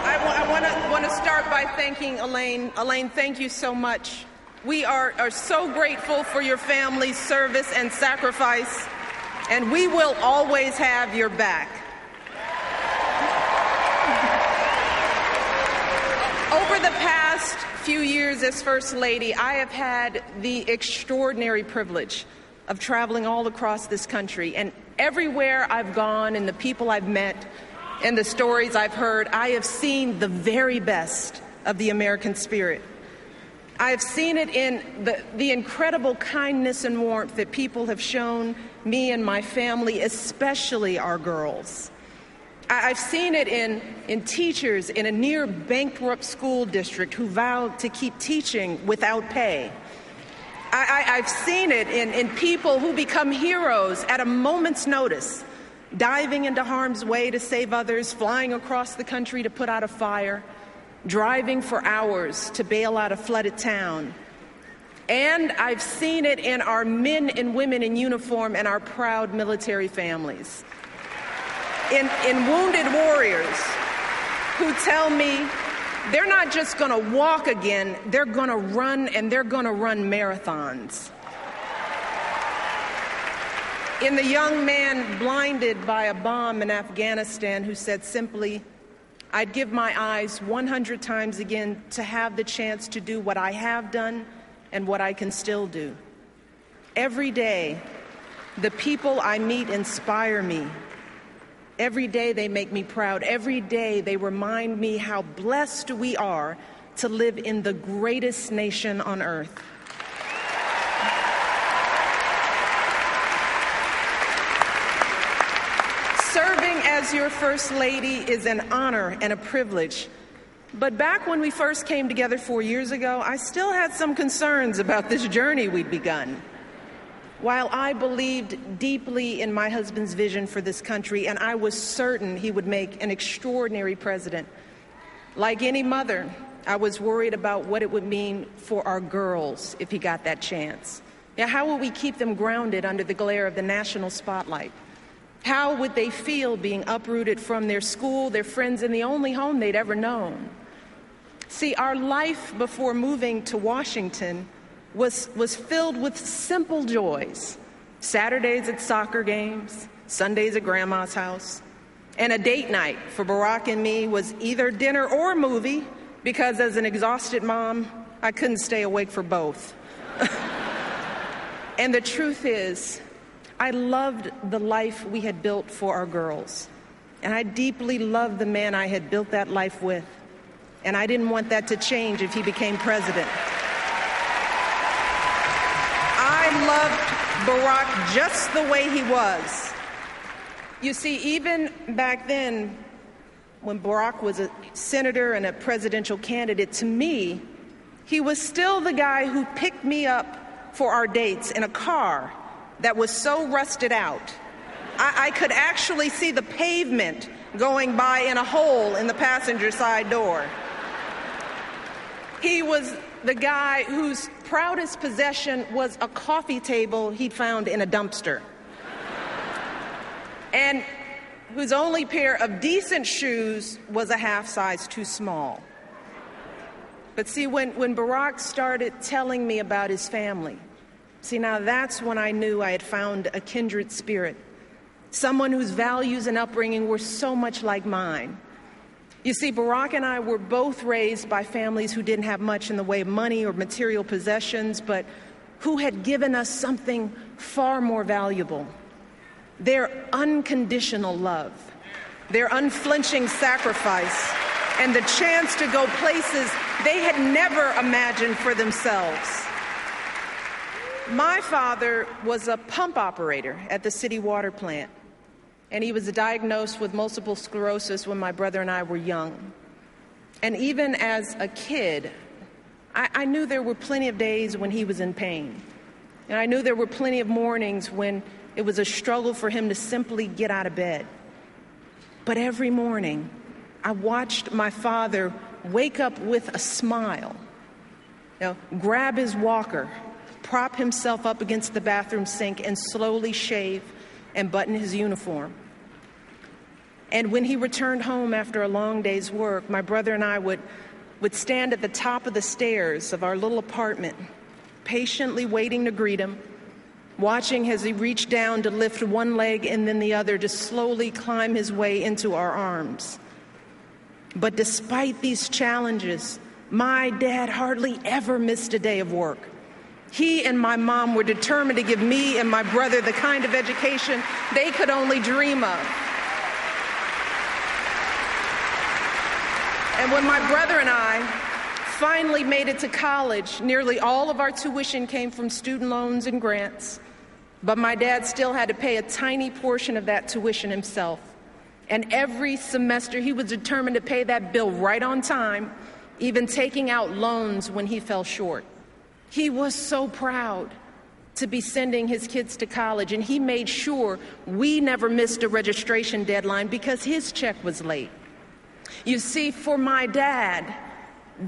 I want to start by thanking Elaine. Elaine, thank you so much. We are so grateful for your family's service and sacrifice, and we will always have your back. Over the past few years as First Lady, I have had the extraordinary privilege of traveling all across this country, and everywhere I've gone and the people I've met and the stories I've heard, I have seen the very best of the American spirit. I have seen it in the incredible kindness and warmth that people have shown me and my family, especially our girls. I've seen it in teachers in a near bankrupt school district who vowed to keep teaching without pay. I've seen it in people who become heroes at a moment's notice, diving into harm's way to save others, flying across the country to put out a fire, driving for hours to bail out a flooded town. And I've seen it in our men and women in uniform and our proud military families. In wounded warriors who tell me they're not just going to walk again, they're going to run, and they're going to run marathons. In the young man blinded by a bomb in Afghanistan who said simply, "I'd give my eyes 100 times again to have the chance to do what I have done and what I can still do." Every day, the people I meet inspire me. Every day they make me proud. Every day they remind me how blessed we are to live in the greatest nation on earth. Serving as your First Lady is an honor and a privilege. But back when we first came together 4 years ago, I still had some concerns about this journey we'd begun. While I believed deeply in my husband's vision for this country, and I was certain he would make an extraordinary president, like any mother, I was worried about what it would mean for our girls if he got that chance. Now, how would we keep them grounded under the glare of the national spotlight? How would they feel being uprooted from their school, their friends, and the only home they'd ever known? See, our life before moving to Washington was filled with simple joys. Saturdays at soccer games, Sundays at Grandma's house, and a date night for Barack and me was either dinner or a movie, because as an exhausted mom, I couldn't stay awake for both. And the truth is, I loved the life we had built for our girls, and I deeply loved the man I had built that life with, and I didn't want that to change if he became president. I loved Barack just the way he was. You see, even back then, when Barack was a senator and a presidential candidate, to me, he was still the guy who picked me up for our dates in a car that was so rusted out, I could actually see the pavement going by in a hole in the passenger side door. He was the guy whose proudest possession was a coffee table he'd found in a dumpster, and whose only pair of decent shoes was a half size too small. But see, when Barack started telling me about his family, see, now that's when I knew I had found a kindred spirit, someone whose values and upbringing were so much like mine. You see, Barack and I were both raised by families who didn't have much in the way of money or material possessions, but who had given us something far more valuable: their unconditional love, their unflinching sacrifice, and the chance to go places they had never imagined for themselves. My father was a pump operator at the city water plant, and he was diagnosed with multiple sclerosis when my brother and I were young. And even as a kid, I knew there were plenty of days when he was in pain. And I knew there were plenty of mornings when it was a struggle for him to simply get out of bed. But every morning, I watched my father wake up with a smile, grab his walker, prop himself up against the bathroom sink, and slowly shave and button his uniform. And when he returned home after a long day's work, my brother and I would stand at the top of the stairs of our little apartment, patiently waiting to greet him, watching as he reached down to lift one leg and then the other to slowly climb his way into our arms. But despite these challenges, my dad hardly ever missed a day of work. He and my mom were determined to give me and my brother the kind of education they could only dream of. And when my brother and I finally made it to college, nearly all of our tuition came from student loans and grants. But my dad still had to pay a tiny portion of that tuition himself. And every semester he was determined to pay that bill right on time, even taking out loans when he fell short. He was so proud to be sending his kids to college, and he made sure we never missed a registration deadline because his check was late. You see, for my dad,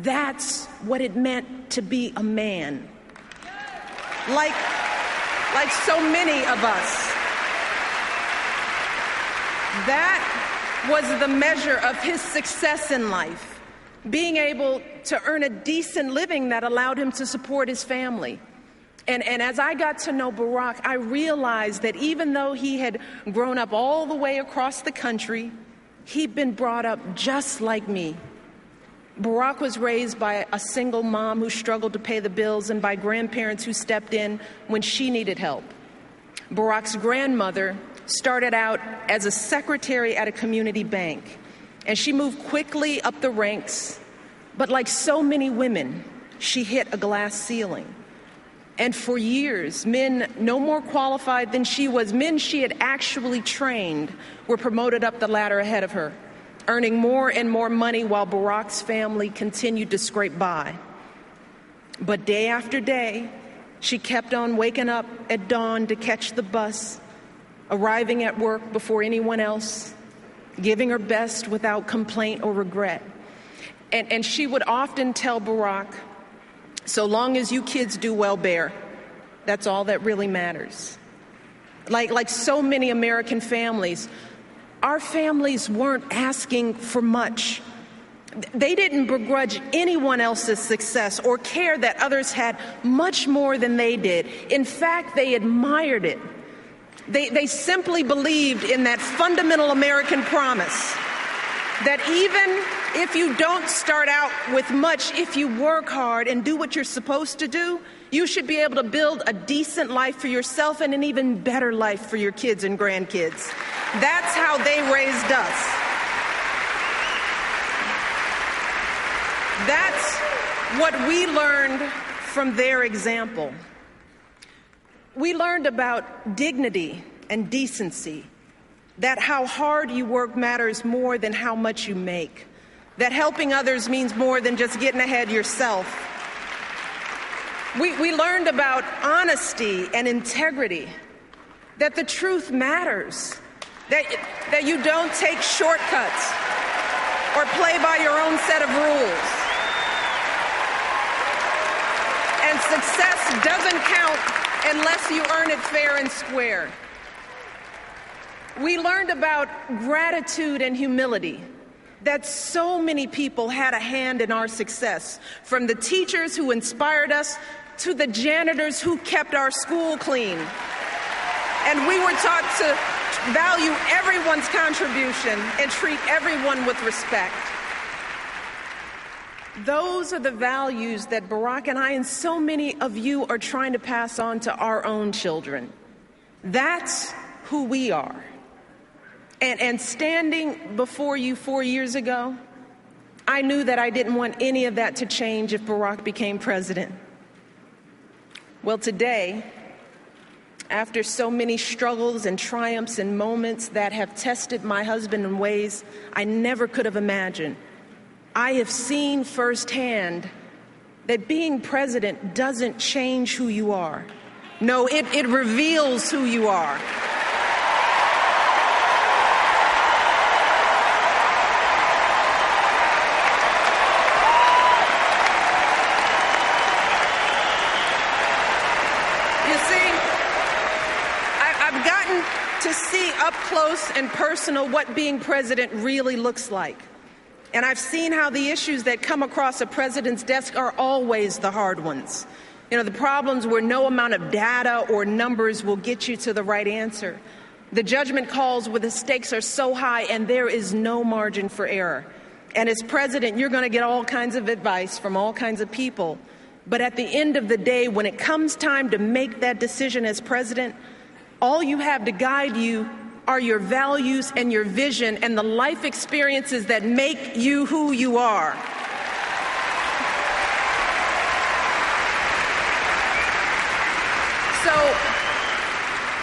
that's what it meant to be a man. Like so many of us. That was the measure of his success in life, being able to earn a decent living that allowed him to support his family. And as I got to know Barack, I realized that even though he had grown up all the way across the country, he'd been brought up just like me. Barack was raised by a single mom who struggled to pay the bills and by grandparents who stepped in when she needed help. Barack's grandmother started out as a secretary at a community bank, and she moved quickly up the ranks. But like so many women, she hit a glass ceiling. And for years, men no more qualified than she was, men she had actually trained, were promoted up the ladder ahead of her, earning more and more money while Barack's family continued to scrape by. But day after day, she kept on waking up at dawn to catch the bus, arriving at work before anyone else, giving her best without complaint or regret. And she would often tell Barack, so long as you kids do well, Bear, that's all that really matters. Like so many American families, our families weren't asking for much. They didn't begrudge anyone else's success or care that others had much more than they did. In fact, they admired it. They simply believed in that fundamental American promise that even if you don't start out with much, if you work hard and do what you're supposed to do, you should be able to build a decent life for yourself and an even better life for your kids and grandkids. That's how they raised us. That's what we learned from their example. We learned about dignity and decency, that how hard you work matters more than how much you make, that helping others means more than just getting ahead yourself. We learned about honesty and integrity, that the truth matters, that you don't take shortcuts or play by your own set of rules. And success doesn't count unless you earn it fair and square. We learned about gratitude and humility, that so many people had a hand in our success, from the teachers who inspired us to the janitors who kept our school clean. And we were taught to value everyone's contribution and treat everyone with respect. Those are the values that Barack and I and so many of you are trying to pass on to our own children. That's who we are. And standing before you 4 years ago, I knew that I didn't want any of that to change if Barack became president. Well, today, after so many struggles and triumphs and moments that have tested my husband in ways I never could have imagined, I have seen firsthand that being president doesn't change who you are. No, it reveals who you are. To see see up close and personal what being president really looks like. And I've seen how the issues that come across a president's desk are always the hard ones. You know, the problems where no amount of data or numbers will get you to the right answer. The judgment calls where the stakes are so high and there is no margin for error. And as president, you're going to get all kinds of advice from all kinds of people. But at the end of the day, when it comes time to make that decision as president, all you have to guide you are your values and your vision and the life experiences that make you who you are. So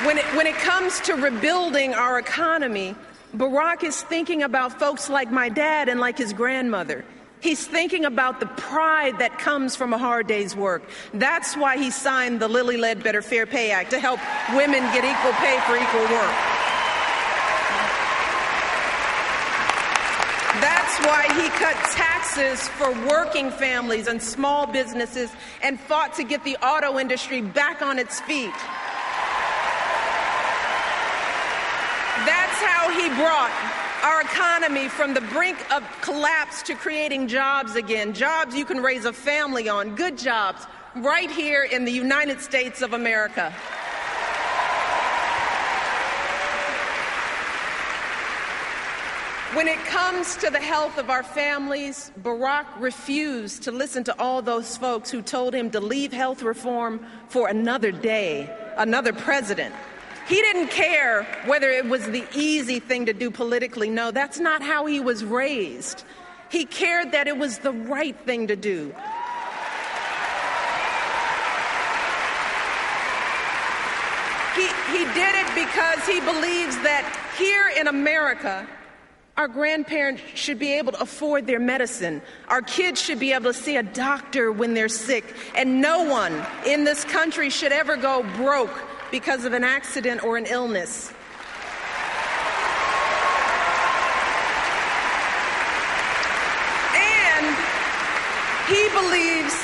when it comes to rebuilding our economy, Barack is thinking about folks like my dad and like his grandmother. He's thinking about the pride that comes from a hard day's work. That's why he signed the Lilly Ledbetter Fair Pay Act, to help women get equal pay for equal work. That's why he cut taxes for working families and small businesses and fought to get the auto industry back on its feet. That's how he brought our economy from the brink of collapse to creating jobs again, jobs you can raise a family on, good jobs, right here in the United States of America. When it comes to the health of our families, Barack refused to listen to all those folks who told him to leave health reform for another day, another president. He didn't care whether it was the easy thing to do politically. No, that's not how he was raised. He cared that it was the right thing to do. He did it because he believes that here in America, our grandparents should be able to afford their medicine. Our kids should be able to see a doctor when they're sick. And no one in this country should ever go broke because of an accident or an illness. And he believes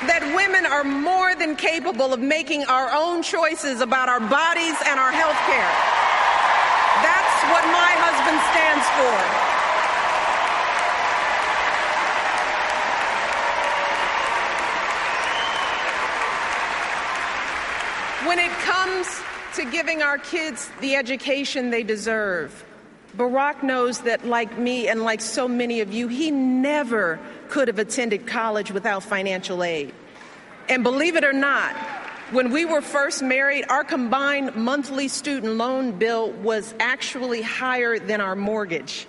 that women are more than capable of making our own choices about our bodies and our health care. That's what my husband stands for. When it comes to giving our kids the education they deserve, Barack knows that, like me and like so many of you, he never could have attended college without financial aid. And believe it or not, when we were first married, our combined monthly student loan bill was actually higher than our mortgage.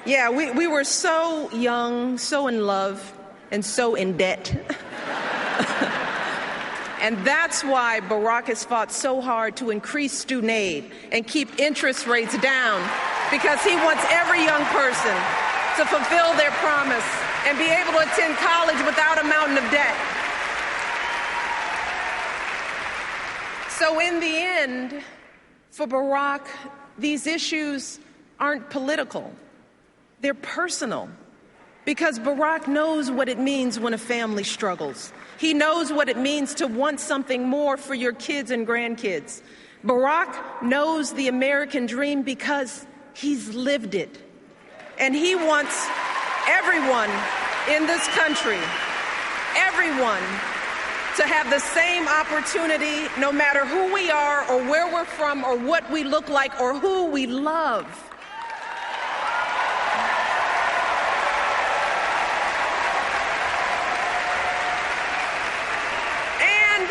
Yeah, we were so young, so in love, and so in debt. And that's why Barack has fought so hard to increase student aid and keep interest rates down, because he wants every young person to fulfill their promise and be able to attend college without a mountain of debt. So in the end, for Barack, these issues aren't political. They're personal. Because Barack knows what it means when a family struggles. He knows what it means to want something more for your kids and grandkids. Barack knows the American dream because he's lived it. And he wants everyone in this country, everyone, to have the same opportunity, no matter who we are or where we're from or what we look like or who we love. And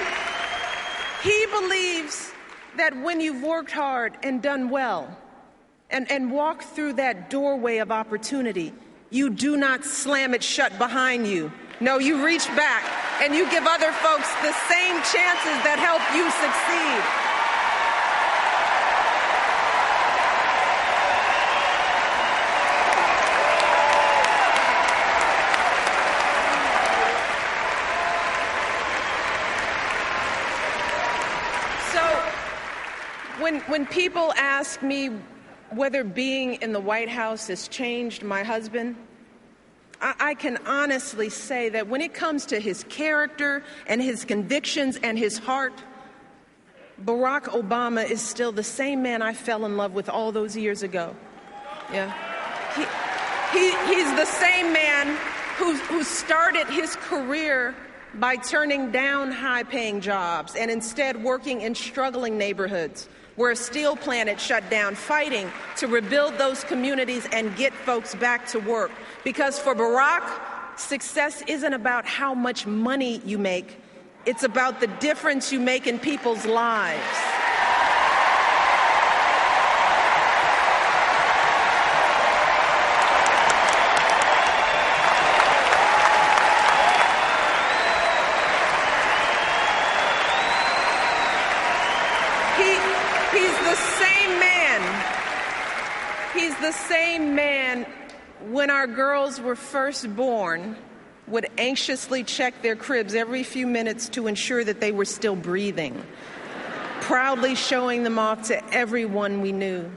he believes that when you've worked hard and done well and walked through that doorway of opportunity, you do not slam it shut behind you. No, you reach back and you give other folks the same chances that help you succeed. So when people ask me whether being in the White House has changed my husband, I can honestly say that when it comes to his character and his convictions and his heart, Barack Obama is still the same man I fell in love with all those years ago. Yeah. He's the same man who started his career by turning down high-paying jobs and instead working in struggling neighborhoods where a steel plant had shut down, fighting to rebuild those communities and get folks back to work. Because for Barack, success isn't about how much money you make. It's about the difference you make in people's lives. He's the same man when our girls were first born would anxiously check their cribs every few minutes to ensure that they were still breathing, proudly showing them off to everyone we knew.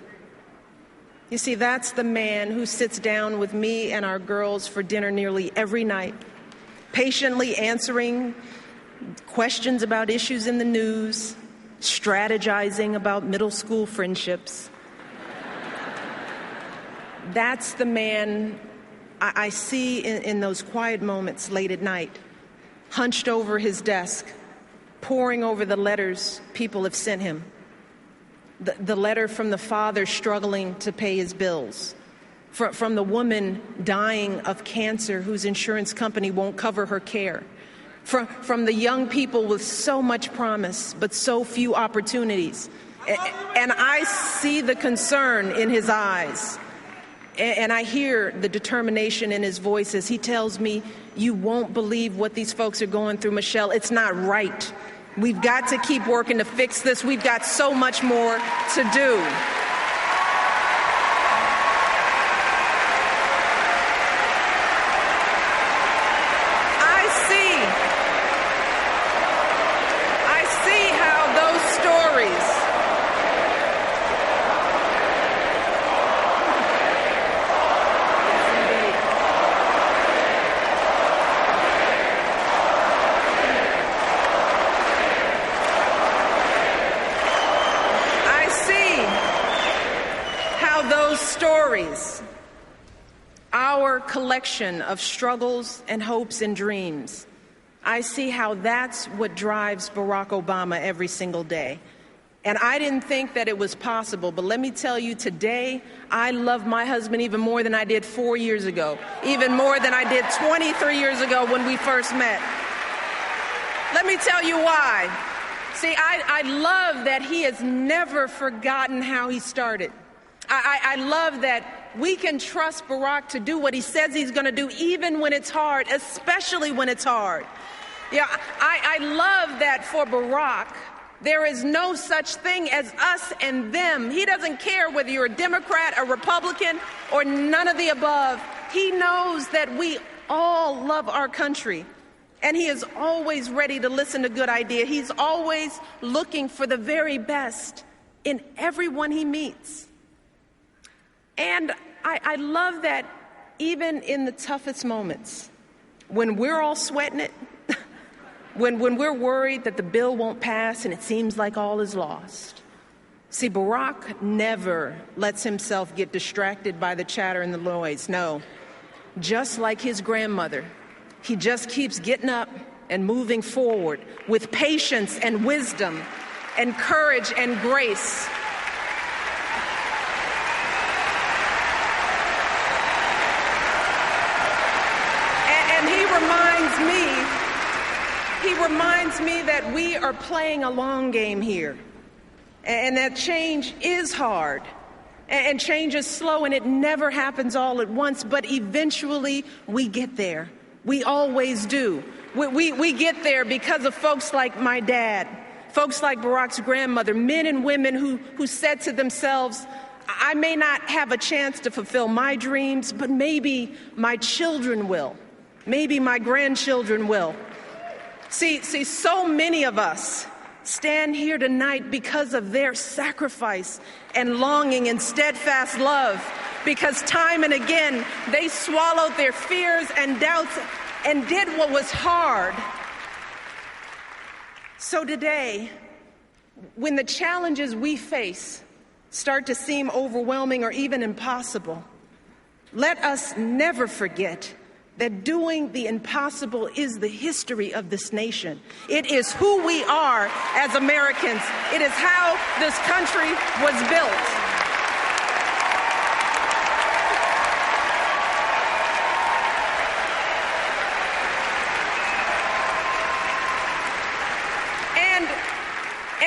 You see, that's the man who sits down with me and our girls for dinner nearly every night, patiently answering questions about issues in the news, strategizing about middle school friendships. That's the man I see in those quiet moments late at night, hunched over his desk, poring over the letters people have sent him. The letter from the father struggling to pay his bills, from the woman dying of cancer whose insurance company won't cover her care, from the young people with so much promise but so few opportunities. And I see the concern in his eyes. And I hear the determination in his voice as he tells me, you won't believe what these folks are going through, Michelle. It's not right. We've got to keep working to fix this. We've got so much more to do. I see how those stories our collection of struggles and hopes and dreams. I see how that's what drives Barack Obama every single day. And I didn't think that it was possible, but let me tell you, today, I love my husband even more than I did 4 years ago, even more than I did 23 years ago when we first met. Let me tell you why. See, I love that he has never forgotten how he started. I love that we can trust Barack to do what he says he's going to do, even when it's hard, especially when it's hard. Yeah, I love that for Barack, there is no such thing as us and them. He doesn't care whether you're a Democrat, a Republican, or none of the above. He knows that we all love our country, and he is always ready to listen to good ideas. He's always looking for the very best in everyone he meets. And I love that even in the toughest moments, when we're all sweating it, when we're worried that the bill won't pass and it seems like all is lost. See, Barack never lets himself get distracted by the chatter and the noise. No, just like his grandmother, he just keeps getting up and moving forward with patience and wisdom and courage and grace. He reminds me that we are playing a long game here, and that change is hard, and change is slow, and it never happens all at once, but eventually we get there. We always do. We get there because of folks like my dad, folks like Barack's grandmother, men and women who said to themselves, I may not have a chance to fulfill my dreams, but maybe my children will. Maybe my grandchildren will. See, so many of us stand here tonight because of their sacrifice and longing and steadfast love, because time and again they swallowed their fears and doubts and did what was hard. So today, when the challenges we face start to seem overwhelming or even impossible, let us never forget that doing the impossible is the history of this nation. It is who we are as Americans. It is how this country was built.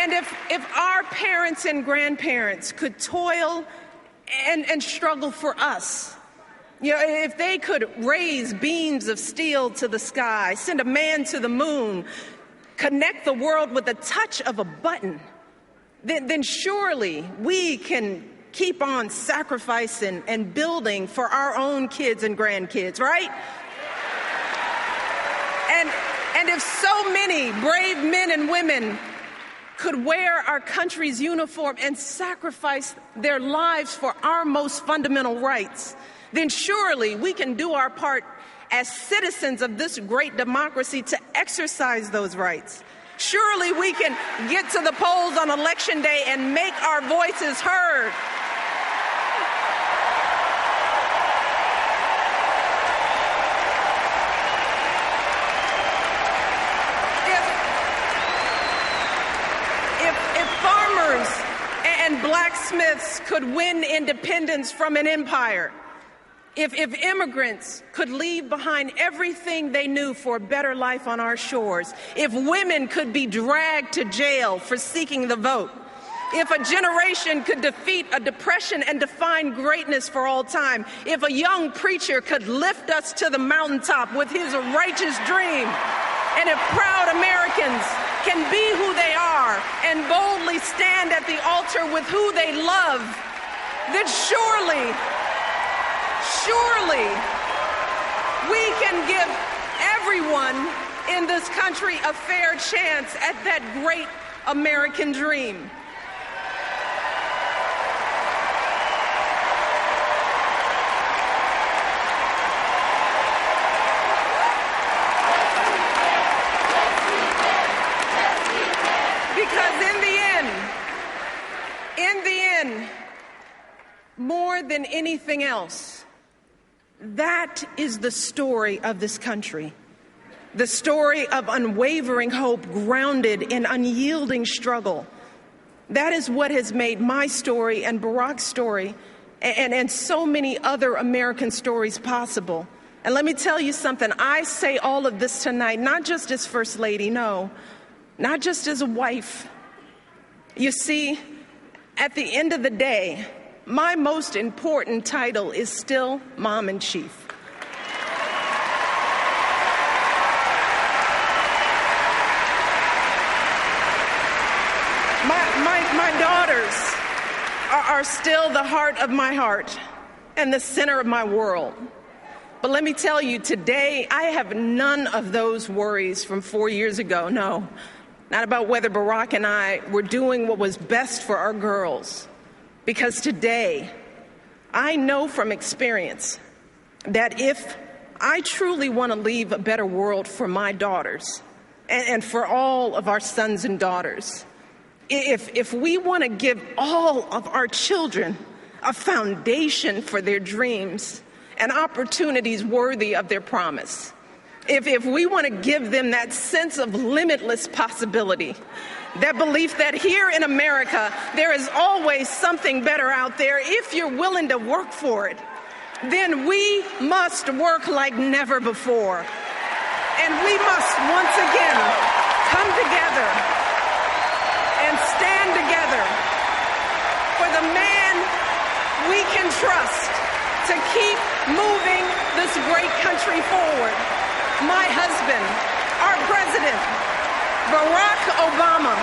And if our parents and grandparents could toil and struggle for us, if they could raise beams of steel to the sky, send a man to the moon, connect the world with the touch of a button, then surely we can keep on sacrificing and building for our own kids and grandkids, right? And if so many brave men and women could wear our country's uniform and sacrifice their lives for our most fundamental rights, then surely we can do our part as citizens of this great democracy to exercise those rights. Surely we can get to the polls on Election Day and make our voices heard. And blacksmiths could win independence from an empire, if immigrants could leave behind everything they knew for a better life on our shores, if women could be dragged to jail for seeking the vote, if a generation could defeat a depression and define greatness for all time, if a young preacher could lift us to the mountaintop with his righteous dream, and if proud Americans can be who they are and boldly stand at the altar with who they love, then surely we can give everyone in this country a fair chance at that great American dream. More than anything else, that is the story of this country. The story of unwavering hope grounded in unyielding struggle. That is what has made my story and Barack's story and so many other American stories possible. And let me tell you something. I say all of this tonight, not just as First Lady, no, not just as a wife. You see, at the end of the day, my most important title is still Mom in Chief. My daughters are still the heart of my heart and the center of my world. But let me tell you, today I have none of those worries from 4 years ago. No, not about whether Barack and I were doing what was best for our girls. Because today, I know from experience that if I truly want to leave a better world for my daughters and for all of our sons and daughters, if we want to give all of our children a foundation for their dreams and opportunities worthy of their promise, if we want to give them that sense of limitless possibility, that belief that here in America, there is always something better out there if you're willing to work for it, then we must work like never before. And we must once again come together and stand together for the man we can trust to keep moving this great country forward. My husband, our president, Barack Obama.